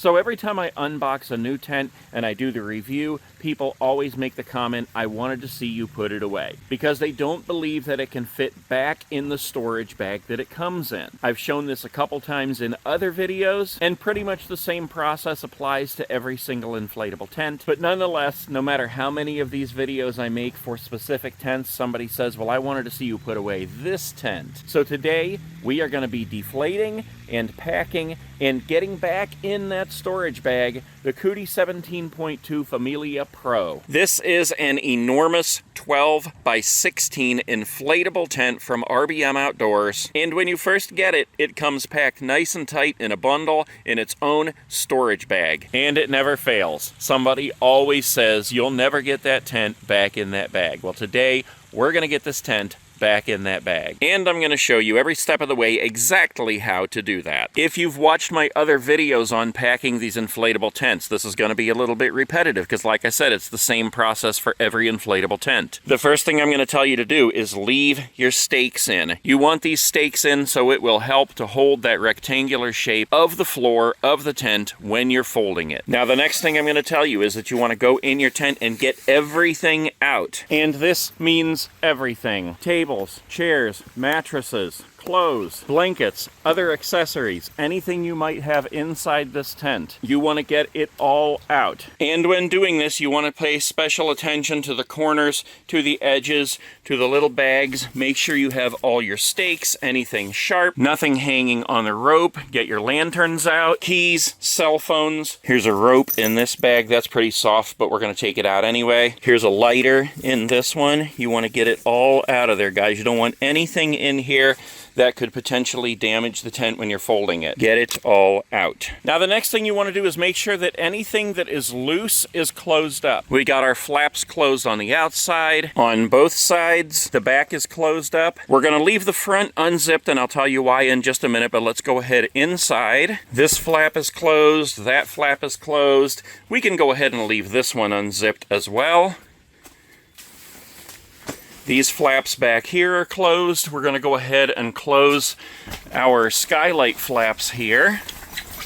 So every time I unbox a new tent and I do the review, people always make the comment, I wanted to see you put it away, because they don't believe that it can fit back in the storage bag that it comes in. I've shown this a couple times in other videos, and pretty much the same process applies to every single inflatable tent. But nonetheless, no matter how many of these videos I make for specific tents, somebody says, well, I wanted to see you put away this tent. So today, we are going to be deflating and packing and getting back in that storage bag the Coody 17.2 Familia Pro. This is an enormous 12 by 16 inflatable tent from RBM Outdoors, and when you first get it, it comes packed nice and tight in a bundle in its own storage bag. And it never fails. Somebody always says you'll never get that tent back in that bag. Well, today we're going to get this tent back in that bag. And I'm going to show you every step of the way exactly how to do that. If you've watched my other videos on packing these inflatable tents, this is going to be a little bit repetitive because, like I said, it's the same process for every inflatable tent. The first thing I'm going to tell you to do is leave your stakes in. You want these stakes in so it will help to hold that rectangular shape of the floor of the tent when you're folding it. Now, the next thing I'm going to tell you is that you want to go in your tent and get everything out. And this means everything. Tables, chairs, mattresses, clothes, blankets, other accessories, anything you might have inside this tent. You want to get it all out. And when doing this, you want to pay special attention to the corners, to the edges, to the little bags. Make sure you have all your stakes, anything sharp, nothing hanging on the rope. Get your lanterns out, keys, cell phones. Here's a rope in this bag. That's pretty soft, but we're going to take it out anyway. Here's a lighter in this one. You want to get it all out of there, guys. You don't want anything in here that could potentially damage the tent when you're folding it. Get it all out. Now, the next thing you want to do is make sure that anything that is loose is closed up. We got our flaps closed on the outside, on both sides. The back is closed up. We're going to leave the front unzipped, and I'll tell you why in just a minute, but let's go ahead inside. This flap is closed. That flap is closed. We can go ahead and leave this one unzipped as well. These flaps back here are closed. We're going to go ahead and close our skylight flaps here,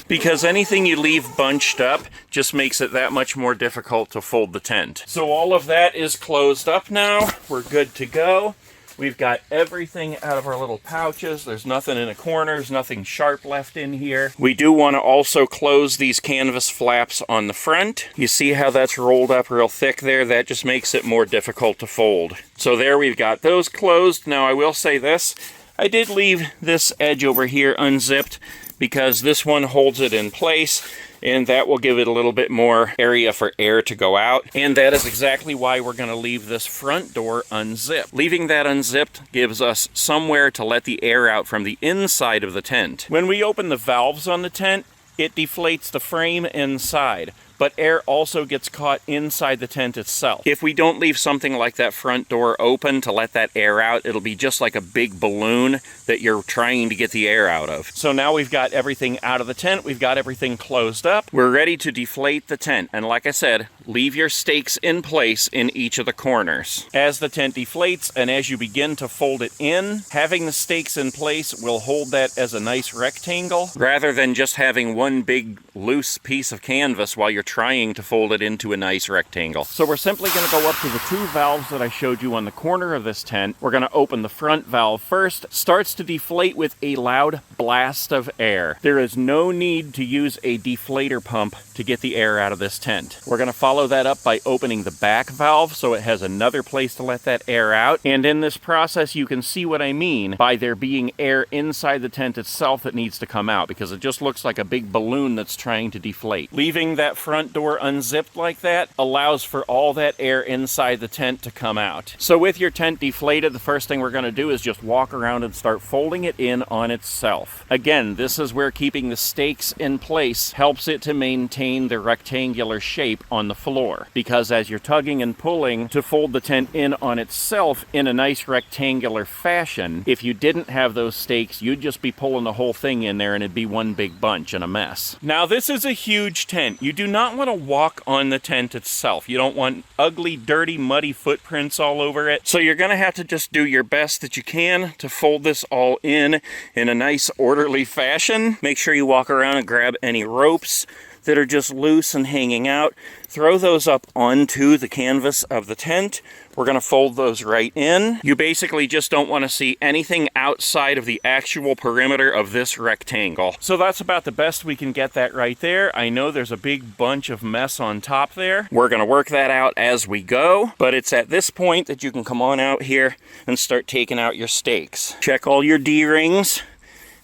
because anything you leave bunched up just makes it that much more difficult to fold the tent. So all of that is closed up now. We're good to go. We've got everything out of our little pouches. There's nothing in the corners, nothing sharp left in here. We do want to also close these canvas flaps on the front. You see how that's rolled up real thick there? That just makes it more difficult to fold. So there, we've got those closed. Now, I will say this. I did leave this edge over here unzipped because this one holds it in place, and that will give it a little bit more area for air to go out. And that is exactly why we're going to leave this front door unzipped. Leaving that unzipped gives us somewhere to let the air out from the inside of the tent. When we open the valves on the tent, it deflates the frame inside, but air also gets caught inside the tent itself. If we don't leave something like that front door open to let that air out, it'll be just like a big balloon that you're trying to get the air out of. So now we've got everything out of the tent, we've got everything closed up, we're ready to deflate the tent. And like I said, leave your stakes in place in each of the corners. As the tent deflates and as you begin to fold it in, having the stakes in place will hold that as a nice rectangle, rather than just having one big loose piece of canvas while you're trying to fold it into a nice rectangle. So we're simply going to go up to the two valves that I showed you on the corner of this tent. We're going to open the front valve first. Starts to deflate with a loud blast of air. There is no need to use a deflator pump to get the air out of this tent. We're going to follow that up by opening the back valve so it has another place to let that air out. And in this process, you can see what I mean by there being air inside the tent itself that needs to come out, because it just looks like a big balloon that's trying to deflate. Leaving that front door unzipped like that allows for all that air inside the tent to come out. So with your tent deflated, the first thing we're going to do is just walk around and start folding it in on itself. Again, this is where keeping the stakes in place helps it to maintain the rectangular shape on the floor, because as you're tugging and pulling to fold the tent in on itself in a nice rectangular fashion, if you didn't have those stakes, you'd just be pulling the whole thing in there and it'd be one big bunch and a mess. Now, this is a huge tent. You do not want to walk on the tent itself. You don't want ugly, dirty, muddy footprints all over it. So you're going to have to just do your best that you can to fold this all in a nice orderly fashion. Make sure you walk around and grab any ropes that are just loose and hanging out, throw those up onto the canvas of the tent. We're going to fold those right in. You basically just don't want to see anything outside of the actual perimeter of this rectangle. So that's about the best we can get that right there. I know there's a big bunch of mess on top there. We're going to work that out as we go, but it's at this point that you can come on out here and start taking out your stakes. Check all your D-rings.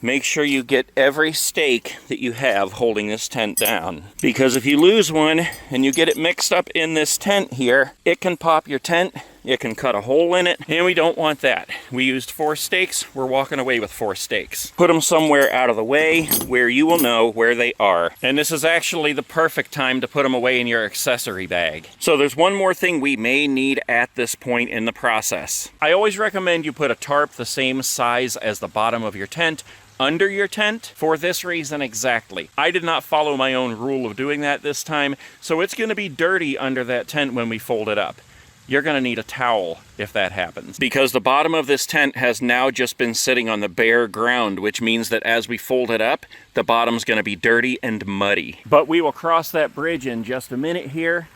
Make sure you get every stake that you have holding this tent down. Because if you lose one and you get it mixed up in this tent here, it can pop your tent, it can cut a hole in it, and we don't want that. We used 4 stakes, we're walking away with 4 stakes. Put them somewhere out of the way where you will know where they are. And this is actually the perfect time to put them away in your accessory bag. So there's one more thing we may need at this point in the process. I always recommend you put a tarp the same size as the bottom of your tent under your tent for this reason exactly. I did not follow my own rule of doing that this time, so it's going to be dirty under that tent when we fold it up. You're going to need a towel if that happens, because the bottom of this tent has now just been sitting on the bare ground, which means that as we fold it up, the bottom's going to be dirty and muddy. But we will cross that bridge in just a minute here.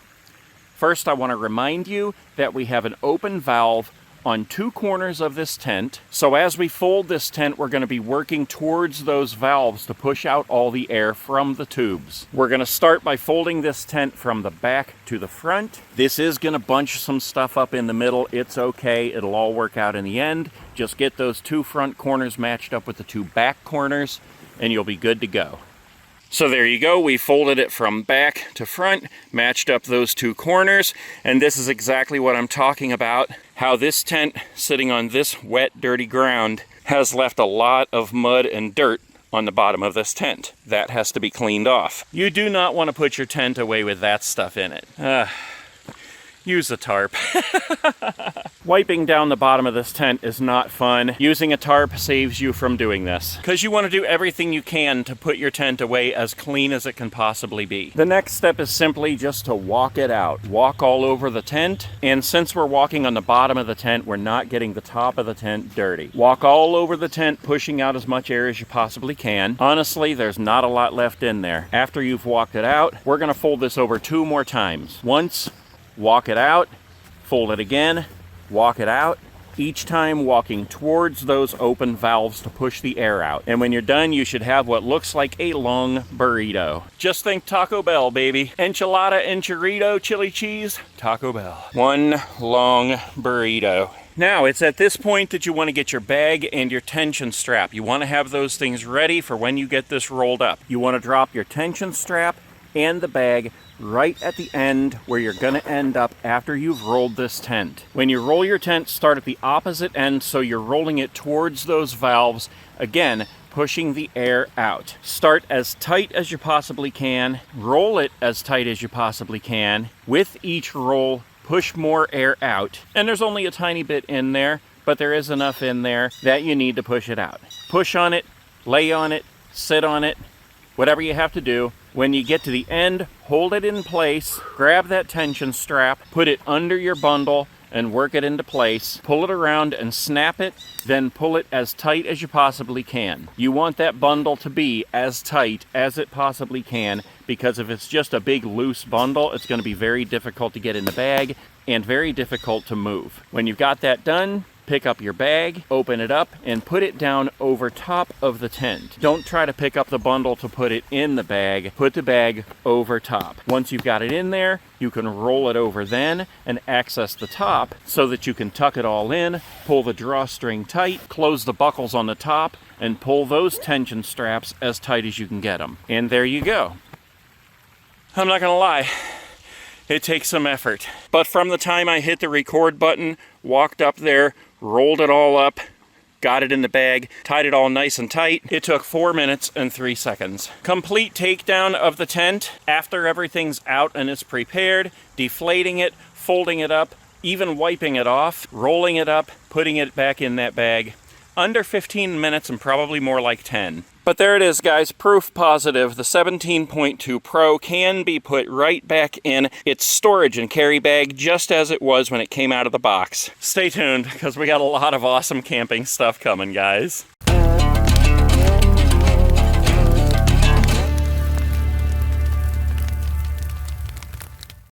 First, I want to remind you that we have an open valve on 2 corners of this tent. So as we fold this tent, we're going to be working towards those valves to push out all the air from the tubes. We're going to start by folding this tent from the back to the front. This is going to bunch some stuff up in the middle. It's okay. It'll all work out in the end. Just get those 2 front corners matched up with the 2 back corners, and you'll be good to go. So there you go, we folded it from back to front, matched up those 2 corners, and this is exactly what I'm talking about, how this tent sitting on this wet, dirty ground has left a lot of mud and dirt on the bottom of this tent. That has to be cleaned off. You do not want to put your tent away with that stuff in it. Use a tarp. Wiping down the bottom of this tent is not fun. Using a tarp saves you from doing this, because you want to do everything you can to put your tent away as clean as it can possibly be. The next step is simply just to walk it out. Walk all over the tent, and since we're walking on the bottom of the tent, we're not getting the top of the tent dirty. Walk all over the tent, pushing out as much air as you possibly can. Honestly, there's not a lot left in there. After you've walked it out, we're going to fold this over 2 more times. Once, walk it out, fold it again, walk it out, each time walking towards those open valves to push the air out. And when you're done, you should have what looks like a long burrito. Just think Taco Bell, baby. Enchilada and chorito, chili cheese, Taco Bell. One long burrito. Now, it's at this point that you want to get your bag and your tension strap. You want to have those things ready for when you get this rolled up. You want to drop your tension strap and the bag right at the end where you're going to end up after you've rolled this tent. When you roll your tent, start at the opposite end so you're rolling it towards those valves, again, pushing the air out. Start as tight as you possibly can, roll it as tight as you possibly can. With each roll, push more air out. And there's only a tiny bit in there, but there is enough in there that you need to push it out. Push on it, lay on it, sit on it, whatever you have to do. When you get to the end, hold it in place, grab that tension strap, put it under your bundle, and work it into place. Pull it around and snap it, then pull it as tight as you possibly can. You want that bundle to be as tight as it possibly can, because if it's just a big loose bundle, it's going to be very difficult to get in the bag and very difficult to move. When you've got that done, pick up your bag, open it up, and put it down over top of the tent. Don't try to pick up the bundle to put it in the bag. Put the bag over top. Once you've got it in there, you can roll it over then and access the top so that you can tuck it all in, pull the drawstring tight, close the buckles on the top, and pull those tension straps as tight as you can get them. And there you go. I'm not gonna lie, it takes some effort. But from the time I hit the record button, walked up there, rolled it all up, got it in the bag, tied it all nice and tight, it took 4 minutes and 3 seconds. Complete takedown of the tent after everything's out and it's prepared, deflating it, folding it up, even wiping it off, rolling it up, putting it back in that bag. Under 15 minutes and probably more like 10. But there it is, guys, proof positive. The 17.2 Pro can be put right back in its storage and carry bag just as it was when it came out of the box. Stay tuned, because we got a lot of awesome camping stuff coming, guys.